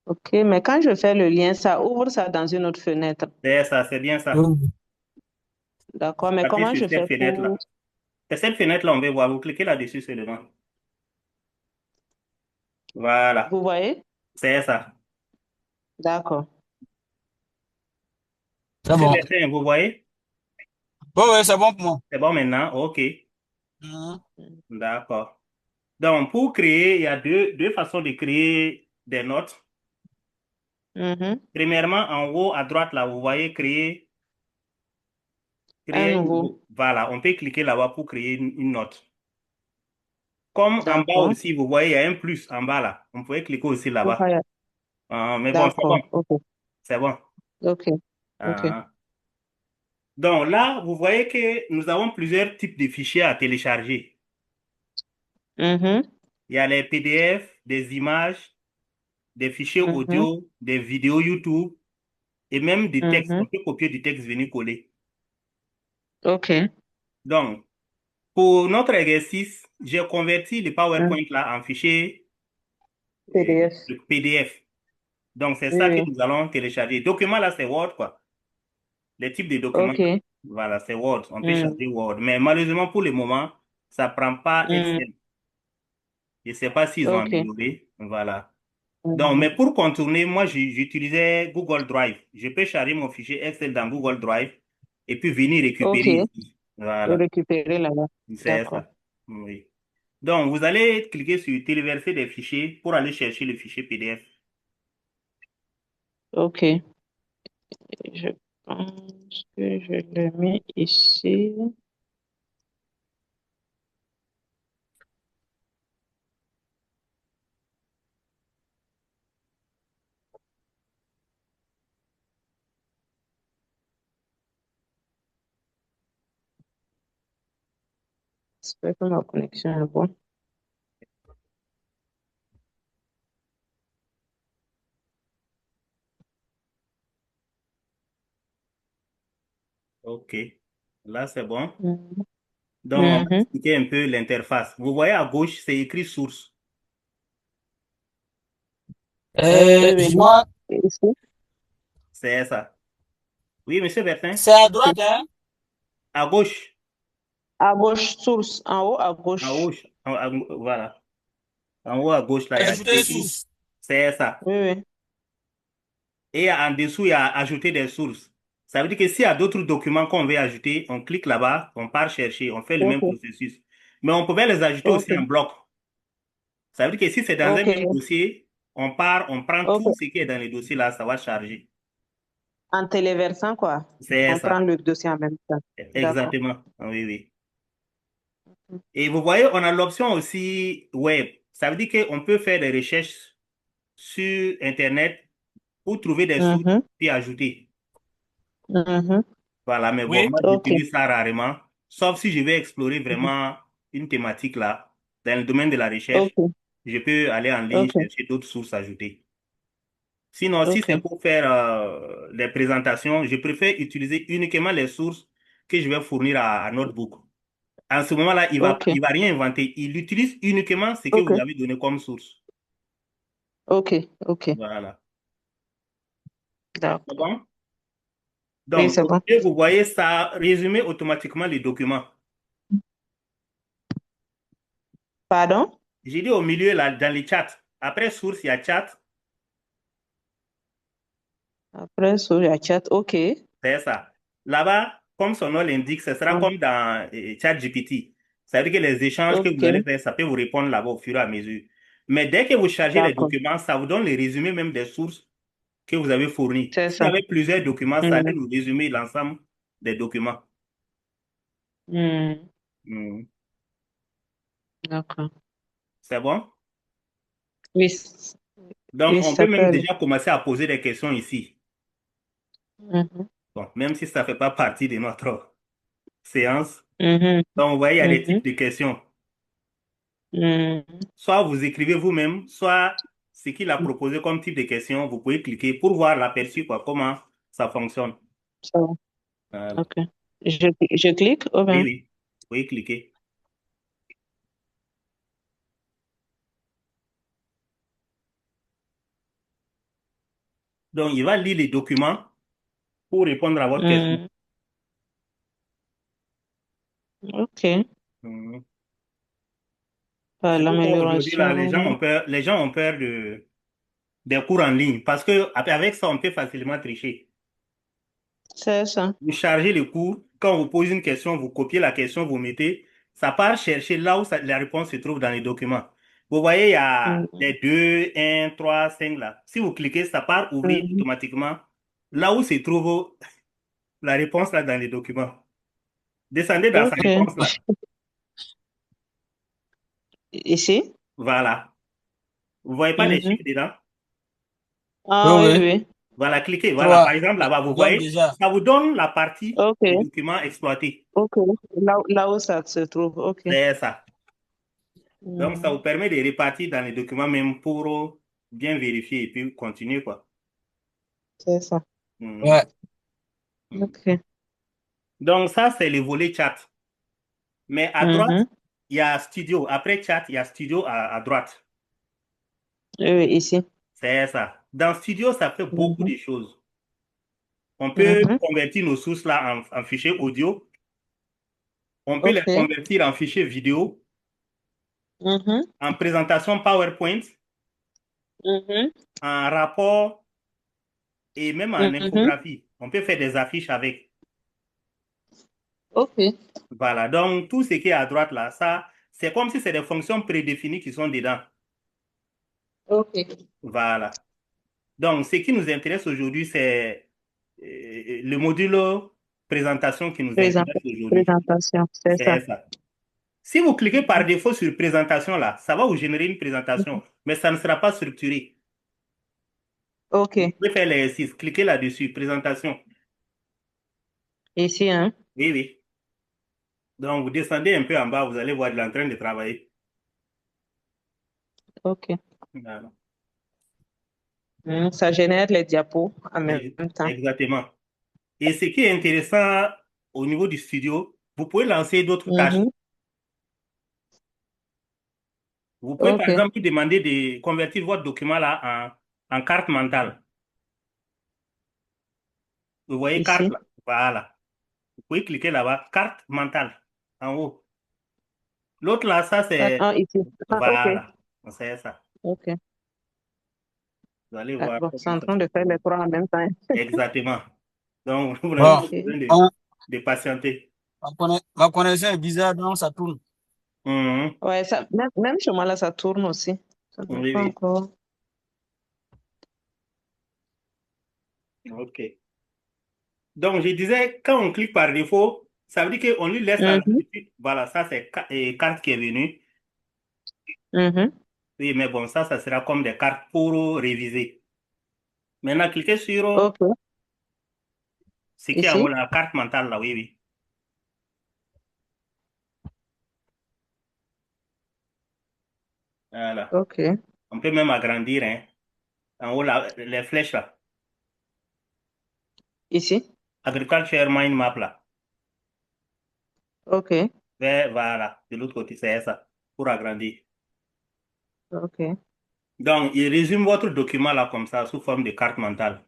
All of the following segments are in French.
Ok, mais quand je fais le lien, ça ouvre ça dans une autre fenêtre. C'est ça, c'est bien ça. Oui. D'accord, mais Appuyez comment sur je cette fais pour... fenêtre-là. C'est cette fenêtre-là, on va voir. Vous cliquez là-dessus seulement. Voilà, Vous voyez? c'est ça. D'accord. C'est Monsieur bon. Bertin, vous voyez? Oui, oui, c'est bon pour moi. C'est bon maintenant? OK. Mhm. D'accord. Donc, pour créer, il y a deux façons de créer des notes. Mhm. Premièrement, en haut à droite, là, vous voyez Un créer un nouveau. nouveau. Voilà, on peut cliquer là-bas pour créer une note. Comme en bas D'accord. aussi, vous voyez, il y a un plus en bas là. On pouvait cliquer aussi là-bas. Ouais. Mais bon, c'est bon. D'accord. Ok. C'est bon. Ok. Ok. Ah. Donc là, vous voyez que nous avons plusieurs types de fichiers à télécharger. Mhm. Il y a les PDF, des images, des fichiers Mhm. audio, des vidéos YouTube et même des textes. Mhm. On peut copier du texte venir coller. Ok. Donc, pour notre exercice, j'ai converti le Mhm. PowerPoint là en fichier PDF. de PDF. Donc, c'est Oui, ça que oui. nous allons télécharger. Document là, c'est Word, quoi. Les types de documents, Ok. voilà, c'est Word. On peut Mhm. charger Word. Mais malheureusement, pour le moment, ça prend pas Mhm. Excel. Je ne sais pas s'ils ont Ok. amélioré. Voilà. Donc, Mhm. mais pour contourner, moi, j'utilisais Google Drive. Je peux charger mon fichier Excel dans Google Drive et puis venir Ok. récupérer Et ici. Voilà. récupérer là-bas. C'est D'accord. ça. Oui. Donc, vous allez cliquer sur téléverser des fichiers pour aller chercher le fichier PDF. Ok. Je pense que je le mets ici. J'espère que ma connexion est bonne. OK. Là, c'est bon. Mhm. Donc, on va Mhm. expliquer un peu l'interface. Vous voyez à gauche, c'est écrit source. Oui, oui. Je vois, Ici. C'est ça. Oui, monsieur Bertin? c'est à droite, hein? À gauche. À gauche, source. En haut, à À gauche. gauche. Voilà. En haut à gauche, là, il y a Ajouter écrit. source. C'est ça. Oui, oui. Et en dessous, il y a ajouter des sources. Ça veut dire que s'il y a d'autres documents qu'on veut ajouter, on clique là-bas, on part chercher, on fait le même Ok. processus. Mais on pouvait les ajouter aussi en Ok. bloc. Ça veut dire que si c'est dans un même Ok. dossier, on part, on prend Ok. tout ce qui est dans les dossiers là, ça va charger. En téléversant, quoi. C'est On prend ça. le dossier en même temps. D'accord. Exactement. Oui, oui. Et vous voyez, on a l'option aussi web. Ça veut dire qu'on peut faire des recherches sur Internet pour trouver des sources Mhm. puis ajouter. Mhm. Voilà, mais bon, Oui. moi Ok. j'utilise ça rarement, sauf si je vais explorer Mhm. vraiment une thématique là, dans le domaine de la recherche, Ok. je peux aller en ligne Ok. chercher d'autres sources ajoutées. Sinon, si c'est Ok. pour faire des présentations, je préfère utiliser uniquement les sources que je vais fournir à Notebook. En ce moment-là, Ok. il va rien inventer. Il utilise uniquement ce que Ok. vous avez donné comme source. Ok. Ok. Voilà. C'est D'accord. bon? Oui, Donc, c'est bon. et vous voyez, ça résume automatiquement les documents. Pardon? J'ai dit au milieu, là, dans les chats. Après source, il y a chat. Après, sur la chat. Ok. C'est ça. Là-bas, comme son nom l'indique, ce sera Mm. comme dans ChatGPT. Ça veut dire que les échanges que vous allez Ok. faire, ça peut vous répondre là-bas au fur et à mesure. Mais dès que vous chargez les D'accord. documents, ça vous donne les résumés même des sources que vous avez fournies. C'est S'il y ça. avait plusieurs documents, ça allait Mm. nous résumer l'ensemble des documents. Mm. Hmm. D'accord. C'est bon? Oui. Donc, Oui, on peut ça peut même aller. déjà commencer à poser des questions ici. Mhm. Bon, même si ça ne fait pas partie de notre séance. Mhm. Donc, vous voyez, il y a des Mhm. types de questions. Mhm. Soit vous écrivez vous-même, soit ce qu'il a proposé comme type de question, vous pouvez cliquer pour voir l'aperçu, quoi, comment ça fonctionne. Ça va. Voilà. Ok. Je clique ou Oui, bien? oui, vous pouvez cliquer. Donc, il va lire les documents pour répondre à votre question. Mm. OK. Mhm. Par Surtout qu'aujourd'hui, là, les gens l'amélioration. ont peur, des cours en ligne parce que avec ça, on peut facilement tricher. C'est ça. Vous chargez le cours, quand on vous pose une question, vous copiez la question, vous mettez, ça part chercher là où la réponse se trouve dans les documents. Vous voyez, il y a Mm. les 2, 1, 3, 5 là. Si vous cliquez, ça part ouvrir Mhm. automatiquement là où se trouve la réponse là dans les documents. Descendez dans sa OK. réponse là. Ici? Voilà. Vous voyez pas les Mhm. chiffres dedans? Oui, Ah oui, oui. oui. Voilà, cliquez. Voilà, par 3. exemple, là-bas, vous Donne voyez, déjà. ça vous donne la partie du OK. document exploité. OK. Là où ça se trouve. OK. C'est ça. Donc, ça vous Mm. permet de répartir dans les documents même pour bien vérifier et puis continuer, quoi. C'est ça. Mhm. Ouais. Mhm. OK. Donc, ça, c'est le volet chat. Mais à droite, Mhm. il y a studio. Après chat, il y a studio à droite. Oui, oui, ici. C'est ça. Dans studio, ça fait beaucoup Mhm. de choses. On peut Mhm. convertir nos sources là en fichiers audio. On peut les OK. convertir en fichiers vidéo, Mhm. en présentation PowerPoint, Mhm. en rapport et même en Mhm. infographie. On peut faire des affiches avec. OK. Voilà. Donc, tout ce qui est à droite là, ça, c'est comme si c'est des fonctions prédéfinies qui sont dedans. OK. Voilà. Donc, ce qui nous intéresse aujourd'hui, c'est le module présentation qui nous intéresse aujourd'hui. Présentation. C'est ça. C'est ça. Si vous cliquez par défaut sur présentation là, ça va vous générer une présentation, Mhm. mais ça ne sera pas structuré. Vous OK. pouvez faire l'exercice, cliquez là-dessus, présentation. Ici, hein? Oui, oui. Donc, vous descendez un peu en bas, vous allez voir, il est en train de travailler. OK. Voilà. Ça génère les diapos en même temps. Exactement. Et ce qui est intéressant au niveau du studio, vous pouvez lancer d'autres tâches. Mhm. Vous pouvez par OK. exemple demander de convertir votre document là en carte mentale. Vous voyez carte Ici. là? Voilà. Vous pouvez cliquer là-bas, carte mentale, en haut. L'autre là, ça c'est... Ah, ici. Ah, OK. Voilà. C'est ça. OK. Vous allez Ah, voir bon, c'est comment en ça train se de faire les trouve. trois en même temps. Exactement. Donc, vous n'avez pas Bon. OK. besoin On- de patienter. ma connexion est bizarre, donc ça tourne. Mhm. Ouais, ça, même chez moi, là, ça tourne aussi. Ça n'a Oui, pas oui. encore. OK. Donc, je disais, quand on clique par défaut, ça veut dire qu'on lui laisse la Mhm. latitude. Voilà, ça c'est carte qui est venue. Mhm. Oui, mais bon, ça sera comme des cartes pour réviser. Maintenant, cliquez sur OK. ce qui est en haut, Ici. la carte mentale, là, oui, oui. Voilà. OK. On peut même agrandir, hein. En haut, là, les flèches, là. Ici. Agriculture Mind Map, là. OK. Voilà, de l'autre côté, c'est ça, pour agrandir. OK. Donc, il résume votre document, là, comme ça, sous forme de carte mentale.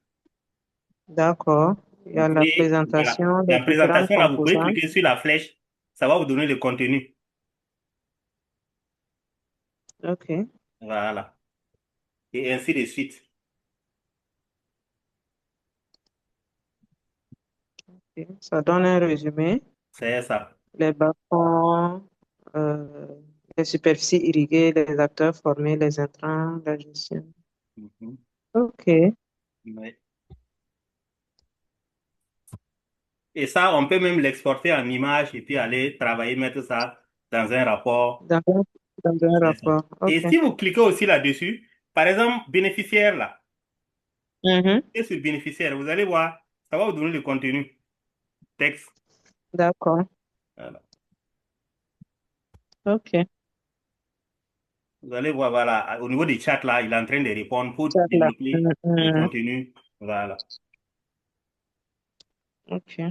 D'accord. Il y Vous a la pouvez, voilà. présentation des La différentes présentation, là, vous pouvez composantes. cliquer sur la flèche, ça va vous donner le contenu. OK. Voilà. Et ainsi de suite. OK. Ça donne un résumé. C'est ça. Les bas-fonds, euh, les superficies irriguées, les acteurs formés, les intrants, la gestion. Mhm. OK. Ouais. Et ça, on peut même l'exporter en image et puis aller travailler, mettre ça dans un rapport. Dans un, dans un C'est ça. rapport. Et OK. si vous cliquez aussi là-dessus, par exemple, bénéficiaire là, Mhm. et sur bénéficiaire, vous allez voir, ça va vous donner le contenu, texte. D'accord. Voilà. OK. Vous allez voir, voilà, au niveau des chats là, il est en train de répondre pour Ça, là. développer le Mhm. contenu. Voilà. OK.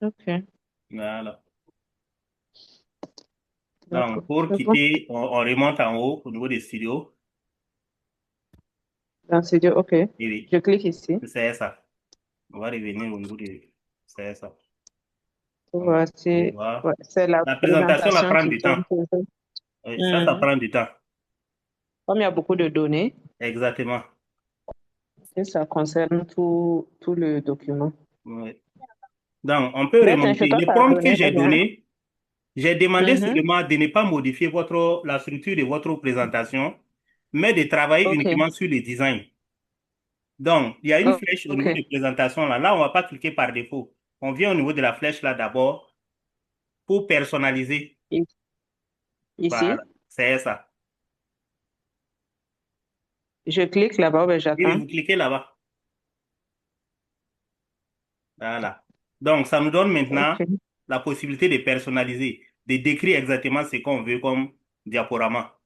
OK. Voilà. Donc, D'accord. pour C'est bon. quitter, on remonte en haut au niveau des studios. Dans Studio, OK. Oui, oui, Je clique ici. c'est ça. On va revenir au niveau de... C'est ça. Donc, vous Voici. voir. Ouais, c'est la La présentation, ça présentation prend qui du temps. tourne toujours. Oui, ça Mhm. prend du temps. Comme il y a beaucoup de données, Exactement. et ça concerne tout le document. Oui. Donc, on peut Bertrand, chez remonter. toi, Les ça a prompts que donné, j'ai ou bien? donnés, j'ai demandé Mhm. seulement de ne pas modifier la structure de votre présentation, mais de travailler OK. uniquement sur le design. Donc, il y a une flèche au niveau de OK. présentation là. Là, on ne va pas cliquer par défaut. On vient au niveau de la flèche là d'abord pour personnaliser. I- Voilà, Ici, c'est ça. je clique là-bas, ben, Et j'attends. vous cliquez là-bas. Voilà. Donc, ça nous donne maintenant OK. la possibilité de personnaliser, de décrire exactement ce qu'on veut comme diaporama.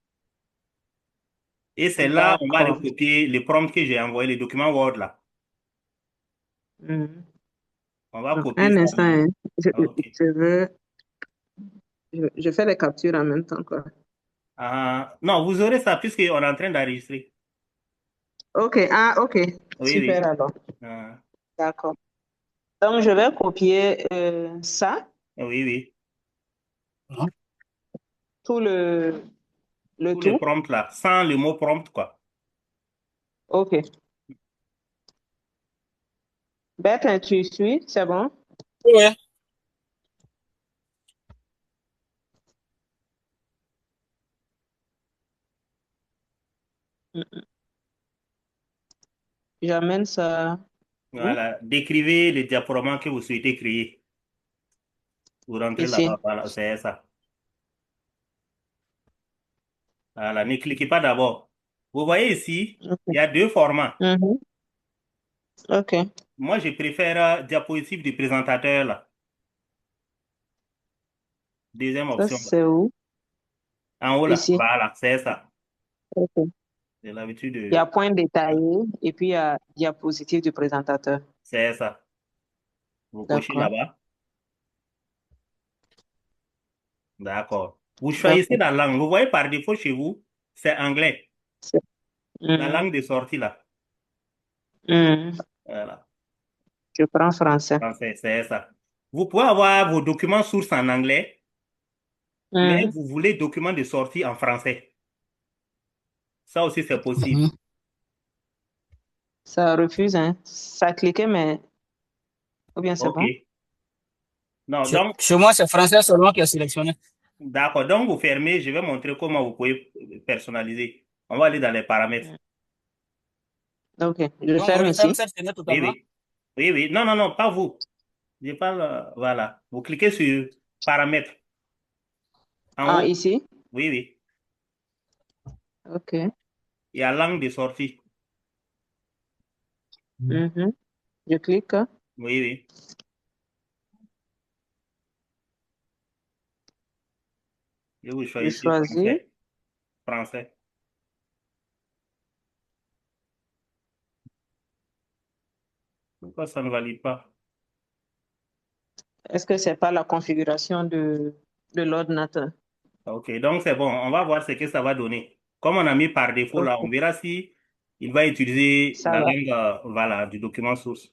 Et c'est là, on va D'accord. recopier les prompts que j'ai envoyés, les documents Word là. Mhm. On va Donc, copier un ça instant, dedans. hein. Je, Ah, OK. je veux, je fais les captures en même temps, quoi. Ah, non, vous aurez ça puisqu'on est en train d'enregistrer. OK. Ah, OK. Oui, Super oui. alors. Ah, D'accord. Donc, je vais copier ça, oui, oui. Hein? tout le Tous les tout. prompts là, sans le mot prompt, quoi. OK. Bertrand, tu suis, c'est bon? Ouais. Mhm. J'amène ça où? Voilà. Décrivez le diaporama que vous souhaitez créer. Vous rentrez là-bas. Ici. Voilà, c'est ça. Voilà. Ne cliquez pas d'abord. Vous voyez ici, il OK. y a deux formats. Mhm. OK. Moi, je préfère diapositive du présentateur là. Deuxième Ça, option là. c'est où? En haut là. Ici. Voilà, c'est ça. OK. J'ai l'habitude Il y a de... point détaillé et puis il y a diapositive du présentateur. C'est ça. Vous cochez D'accord. là-bas. D'accord. Vous choisissez D'accord. la langue. Vous voyez par défaut chez vous, c'est anglais. C'est- La Mhm. langue de sortie là. Mhm. Voilà. Je prends français. Français, c'est ça. Vous pouvez avoir vos documents sources en anglais, mais Mhm. vous voulez documents de sortie en français. Ça aussi, c'est possible. Mhm. Ça refuse, hein. Ça a cliqué, mais ou bien c'est OK. bon? Non, Chez, donc, chez moi, c'est français seulement qui est sélectionné. d'accord. Donc, vous fermez. Je vais montrer comment vous pouvez personnaliser. On va aller dans les paramètres. Mhm. OK. Je Donc, on ferme referme ici. cette fenêtre Oui, totalement. oui. Oui, oui. Non, non, non, pas vous. Je parle, voilà. Vous cliquez sur paramètres en Ah, haut. ici. Oui, oui. OK. Il y a langue de sortie. Mhm. Je clique. Oui, oui. Et vous Je choisissez choisis. français. Français. Pourquoi ça ne valide pas? Est-ce que c'est pas la configuration de l'ordinateur? Ok, donc c'est bon. On va voir ce que ça va donner. Comme on a mis par défaut là, on OK. verra si il va utiliser Ça la va. langue voilà, du document source.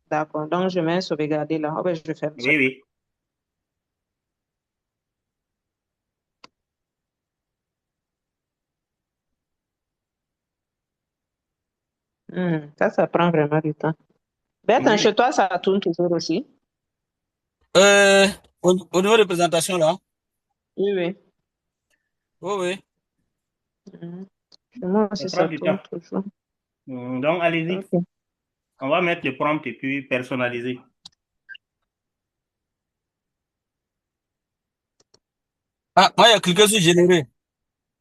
D'accord. Donc, je mets sauvegarder là. Oh, ben, je ferme ça. Oui, oui. Ça prend vraiment du temps. Bertrand, chez Oui. toi, ça tourne toujours aussi? Euh, au niveau de présentation, là. Oui, oui. Oui, oui. Mhm. Chez moi Ça aussi, prend ça du tourne temps. toujours. Donc, allez-y. OK. On va mettre le prompt et puis personnaliser. Ah, moi, j'ai cliqué sur générer.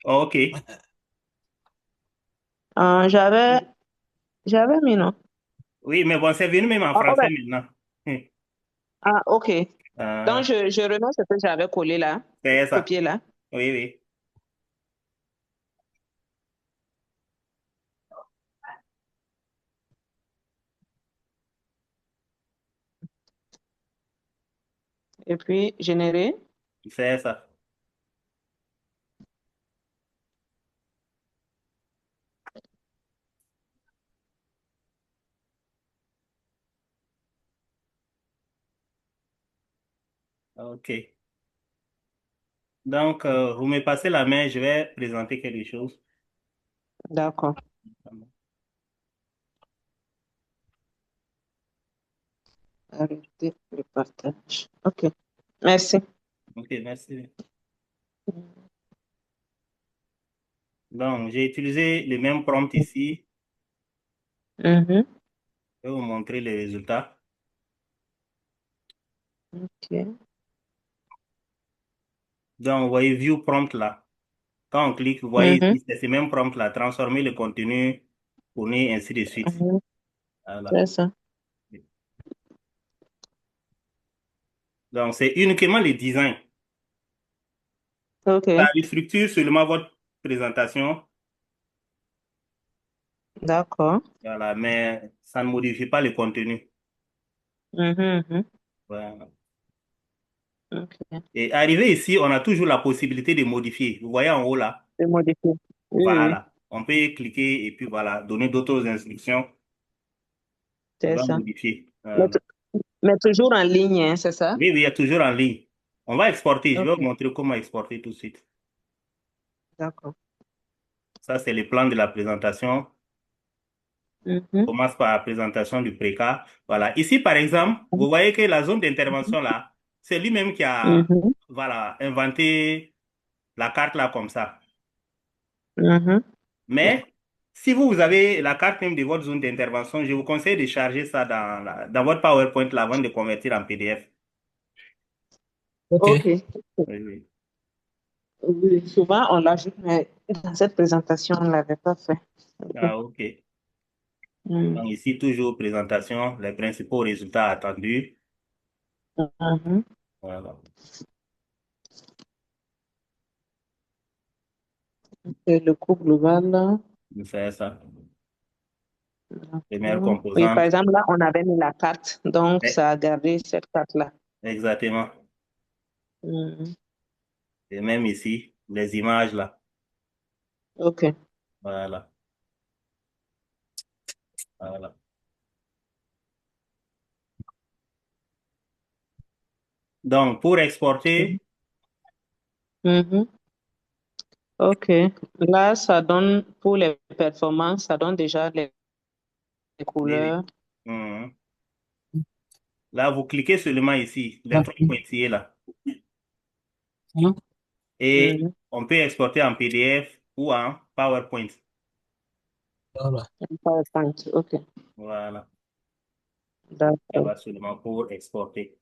Ok. Euh, j'avais, j'avais mis, non? Oui, mais bon, c'est venu même en Ah, oh, français ben, maintenant. ah, OK. Donc, Euh, je remets ce que j'avais collé là, c'est ça. copié là. Oui, oui. Et puis, générer. C'est ça. OK. Donc, vous me passez la main, je vais présenter quelque chose. D'accord. Arrêter le partage. OK. Merci. OK, merci. Donc, j'ai utilisé le même prompt ici. Mhm. Je vais vous montrer les résultats. OK. Donc, vous voyez View Prompt là. Quand on clique, vous voyez Mhm. ici, c'est ce même prompt là. Transformer le contenu, fournir, ainsi de suite. Mhm. Voilà. C'est ça. Donc, c'est uniquement le design. Ça OK. structure seulement votre présentation. D'accord. Voilà, mais ça ne modifie pas le contenu. Mhm, mhm. Voilà. OK. Et arrivé ici, on a toujours la possibilité de modifier. Vous voyez en haut là? C'est modifié. Oui, oui, oui. Voilà. On peut cliquer et puis voilà, donner d'autres instructions. On C'est va ça. modifier. Mais, mais toujours en ligne, hein, c'est ça? Oui, oui, il y a toujours en ligne. On va exporter. Je vais vous OK. montrer comment exporter tout de suite. D'accord. Ça, c'est le plan de la présentation. On Mhm. commence par la présentation du préca. Voilà. Ici, par exemple, vous voyez que la zone d'intervention là, c'est lui-même qui a, Mhm. voilà, inventé la carte là comme ça. Mhm. Mais si vous avez la carte même de votre zone d'intervention, je vous conseille de charger ça dans votre PowerPoint là, avant de convertir en PDF. Ok. OK. Oui, oui. Oui, souvent, on l'ajoute, mais dans cette présentation, on ne l'avait pas fait. OK. Ah, OK. Mm. Donc ici, toujours présentation, les principaux résultats attendus. Mhm. Voilà. Et le coût global, là. C'est ça. Première D'accord. Oui, par composante. exemple, là, on avait mis la carte, donc Eh, ça a gardé cette carte-là. exactement. Mhm. Et même ici, les images là. OK. Voilà. Voilà. Donc, pour exporter, Mhm. OK. Là, ça donne, pour les performances, ça donne déjà les oui, oui. couleurs. Mhm. Là, vous cliquez seulement ici, les trois Mhm. pointillés là. Mhm. Et Mhm. on peut exporter en PDF ou en PowerPoint. Voilà. PowerPoint. OK. Voilà. D'accord. Là-bas seulement pour exporter.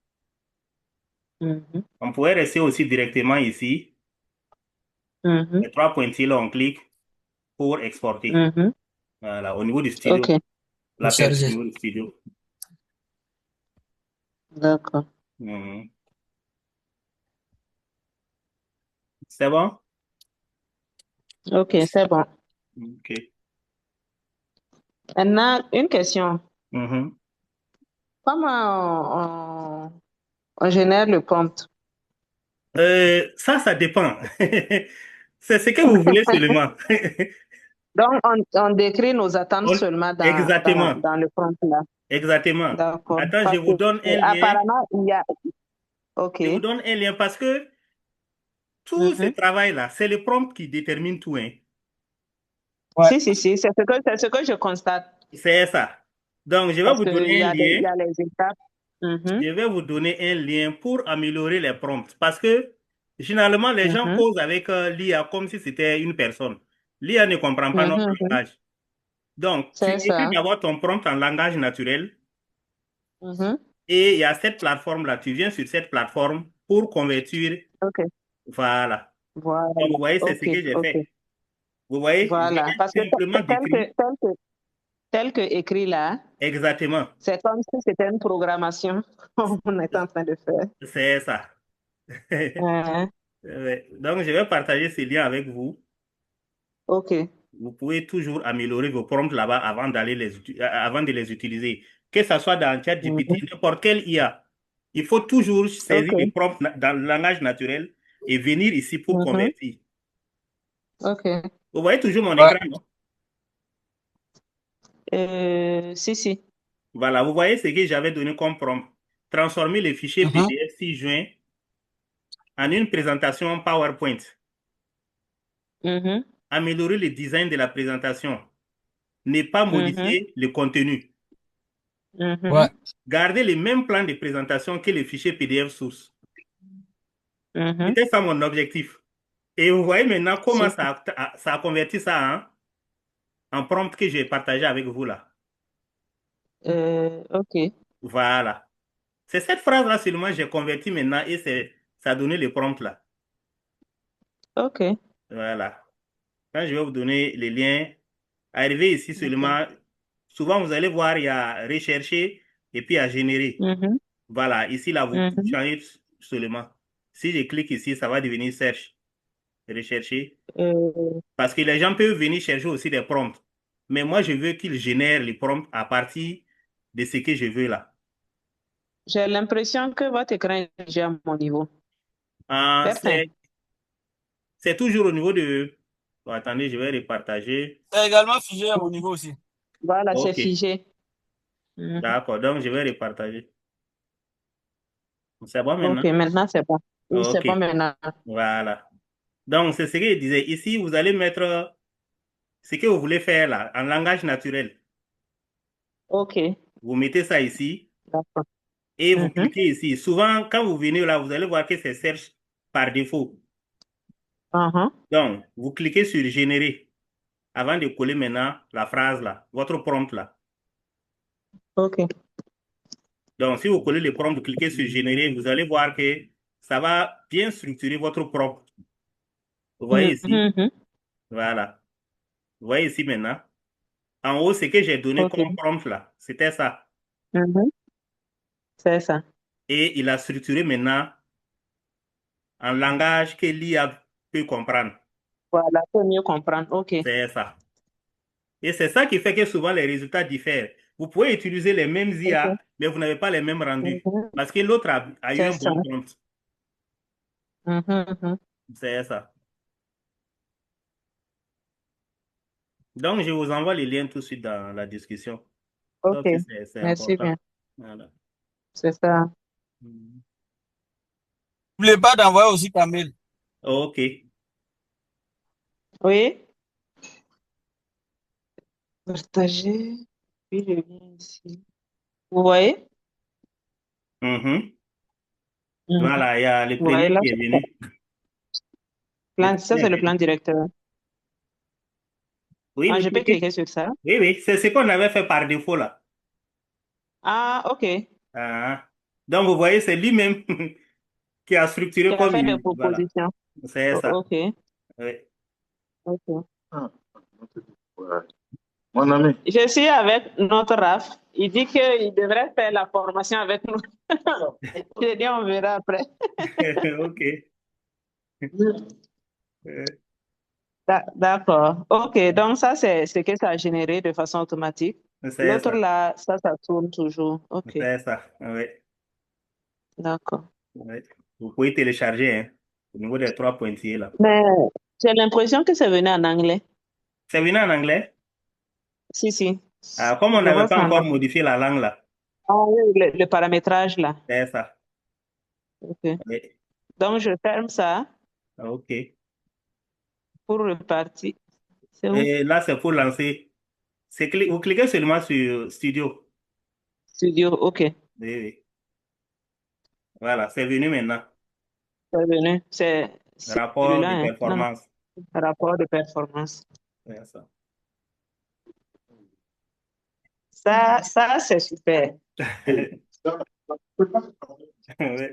Mhm. On pourrait rester aussi directement ici. Mhm. Les trois pointillés là, on clique pour exporter. Mhm. Voilà. Au niveau du studio, OK. l'aperçu au Chargé. niveau du studio. D'accord. Mhm. C'est bon? OK, c'est bon. OK. Maintenant, une question. Mhm. Comment on génère le prompt? Ça dépend. C'est ce que vous voulez seulement. Donc, on décrit nos attentes On- seulement Exactement. dans le prompt là. Exactement. D'accord. Attends, je Parce que vous donne un lien. apparemment, il y a. OK. Je vous donne un lien parce que tout ce Mhm. travail-là, c'est le prompt qui détermine tout, hein. Ouais. Si, si, si, c'est ce que je constate. C'est ça. Donc, je vais Parce vous qu'il donner un il lien. y a les étapes. Mhm. Je vais vous donner un lien pour améliorer les prompts. Parce que généralement, les gens Mhm. causent avec l'IA comme si c'était une personne. L'IA ne comprend pas notre Mhm. Mhm. langage. Donc, tu C'est écris ça. d'abord ton prompt en langage naturel Mhm. et il y a cette plateforme-là. Tu viens sur cette plateforme pour convertir. OK. Voilà. Voilà. Donc, vous voyez, c'est ce OK. que j'ai OK. fait. Vous voyez, Voilà. Parce que j'ai simplement décrit tel que écrit là, exactement. c'est comme si c'était une programmation qu'on est en train de faire. C'est ça. Euh, Ouais. Donc, je vais partager ces liens avec vous. OK. Vous pouvez toujours améliorer vos prompts là-bas avant avant de les utiliser. Que ce soit dans ChatGPT, Mhm. n'importe quelle IA. Il faut toujours saisir les Ok. prompts dans le langage naturel et venir ici pour Mhm. convertir. Ok. Vous voyez toujours mon Ouais. écran, non? Si, si. Voilà, vous voyez ce que j'avais donné comme prompt. Transformer le fichier Mhm. PDF 6 juin en une présentation PowerPoint. Mhm. Améliorer le design de la présentation. Ne pas Mhm. modifier le contenu. Ouais. Mhm. Garder les mêmes plans de présentation que le fichier PDF source. Mhm. C'était ça mon objectif. Et vous voyez maintenant comment Super. ça a converti ça en prompt que j'ai partagé avec vous là. Ok. Voilà. C'est cette phrase-là seulement que j'ai converti maintenant et ça a donné le prompt là. Ok. Voilà. Quand je vais vous donner les liens, arrivez ici Ok. seulement, souvent vous allez voir, il y a rechercher et puis à générer. Mhm. Voilà, ici là, vous Mhm. changez seulement. Si je clique ici, ça va devenir search, rechercher. Euh, Parce que les gens peuvent venir chercher aussi des prompts. Mais moi, je veux qu'ils génèrent les prompts à partir de ce que je veux là. j'ai l'impression que votre écran est déjà à mon niveau. Ah, Certain. c'est toujours au niveau de... Bon, attendez, je vais repartager. C'est également figé à mon niveau aussi. Voilà, c'est OK, figé. Mhm. d'accord. Donc, je vais repartager. C'est bon Ok, maintenant? maintenant c'est bon. Oui, c'est OK, bon maintenant. voilà. Donc, c'est ce que je disais. Ici, vous allez mettre ce que vous voulez faire là, en langage naturel. Ok, Vous mettez ça ici d'accord. et vous Mhm. cliquez ici. Souvent, quand vous venez là, vous allez voir que c'est Search par défaut. Mhm. Donc, vous cliquez sur Générer avant de coller maintenant la phrase là, votre prompt là. Ok. Donc, si vous collez le prompt, vous cliquez sur Générer, vous allez voir que ça va bien structurer votre prompt. Vous voyez Mhm. ici? Mhm. Voilà. Vous voyez ici maintenant? En haut, ce que j'ai donné Ok. comme prompt là, c'était ça. Mhm. C'est ça. Et il a structuré maintenant en langage que l'IA peut comprendre. Voilà, pour mieux comprendre. Ok. C'est ça. Et c'est ça qui fait que souvent les résultats diffèrent. Vous pouvez utiliser les mêmes Ok. IA, mais vous n'avez pas les mêmes rendus. Mhm. Parce que l'autre a eu C'est un ça. bon prompt. Mhm. Mhm. C'est ça. Donc, je vous envoie les liens tout de suite dans la discussion. Ok. Donc, c'est Merci important. bien. Voilà. C'est ça. Mhm. N'oubliez pas d'envoyer aussi ta mail. OK. Oui. Partager. Puis je viens ici. Vous voyez? Mhm. Mhm. Voilà, il y a le Vous voyez premier là? qui est venu. Le Ça, premier est c'est le venu. plan directeur. Oui, Ah, vous je peux cliquez. cliquer sur ça. Oui, oui, c'est ce qu'on avait fait par défaut là. Ah, ok. Ah. Donc, vous voyez, c'est lui-même qui a Qui structuré a comme fait des il. Voilà. propositions. C'est ça. Ok. Oui. Ok. Ah, ouais. Mon ami, Je suis avec notre RAF. Il dit qu'il devrait faire la formation avec nous. Je dis, on verra après. OK. Euh, D'accord. OK. Donc, ça, c'est ce que ça a généré de façon automatique. C'est L'autre, ça. là, ça tourne toujours. OK. C'est ça. Oui. D'accord. Oui. Vous pouvez télécharger hein, au niveau des trois pointillés là. Mais j'ai l'impression que c'est venu en anglais. C'est venu en anglais? Si, si. Ah, comme on Je n'avait vois pas ça en encore anglais. modifié la langue là. Ah oui, le paramétrage, là. C'est ça. OK. Oui. Donc, je ferme ça OK. pour repartir. C'est où? Et là, c'est pour lancer. Vous cliquez seulement sur Studio. Studio. OK. Oui, oui. Voilà, c'est venu maintenant. C'est venu. C'est Rapport celui-là, de hein? Non, non. performance. Rapport de performance. C'est ça. Ça, c'est super. Oui.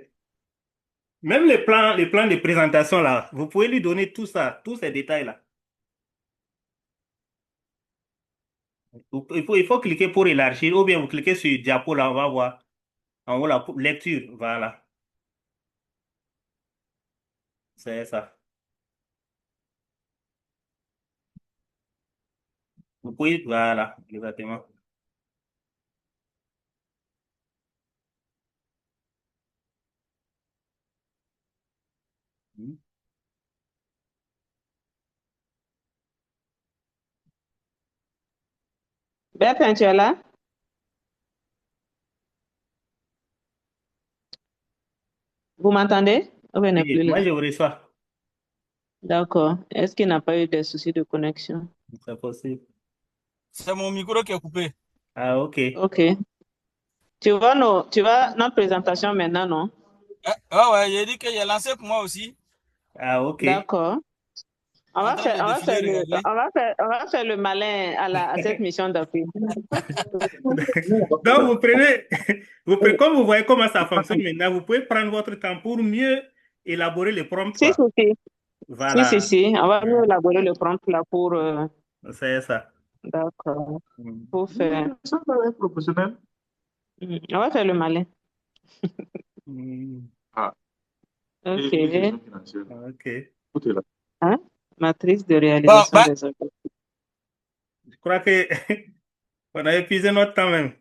Même les plans de présentation là, vous pouvez lui donner tout ça, tous ces détails là. Il faut cliquer pour élargir ou bien vous cliquez sur diapo là, on va voir. En haut là, lecture, voilà. C'est ça. Vous pouvez, voilà, exactement. Bertrand, tu es là? Vous m'entendez? Ou bien il n'est Oui, plus moi, là? je vous reçois. D'accord. Est-ce qu'il n'a pas eu de soucis de connexion? C'est possible. C'est mon micro qui est coupé. Ah, ok. OK. Tu vois notre présentation maintenant, non? Ah ouais, j'ai dit que j'ai lancé pour moi aussi. Ah, ok. D'accord. On En va train faire, de on va défiler, faire le, regardez. on va faire le malin à cette mission d'Afrique. Donc, comme vous voyez comment ça fonctionne maintenant, vous pouvez prendre votre temps pour mieux élaborer le prompt, Si, quoi. si, si. Si, si, Voilà. si. On va mieux élaborer le prompt là pour, C'est ça. d'accord, Mm. pour faire. Ça va être professionnel. On va faire le malin. Mm. Ah, et OK. gestion financière. Ok. Tout est là. Hein? Matrice de Bon, réalisation bah, des objectifs. Je crois que on a épuisé notre temps même.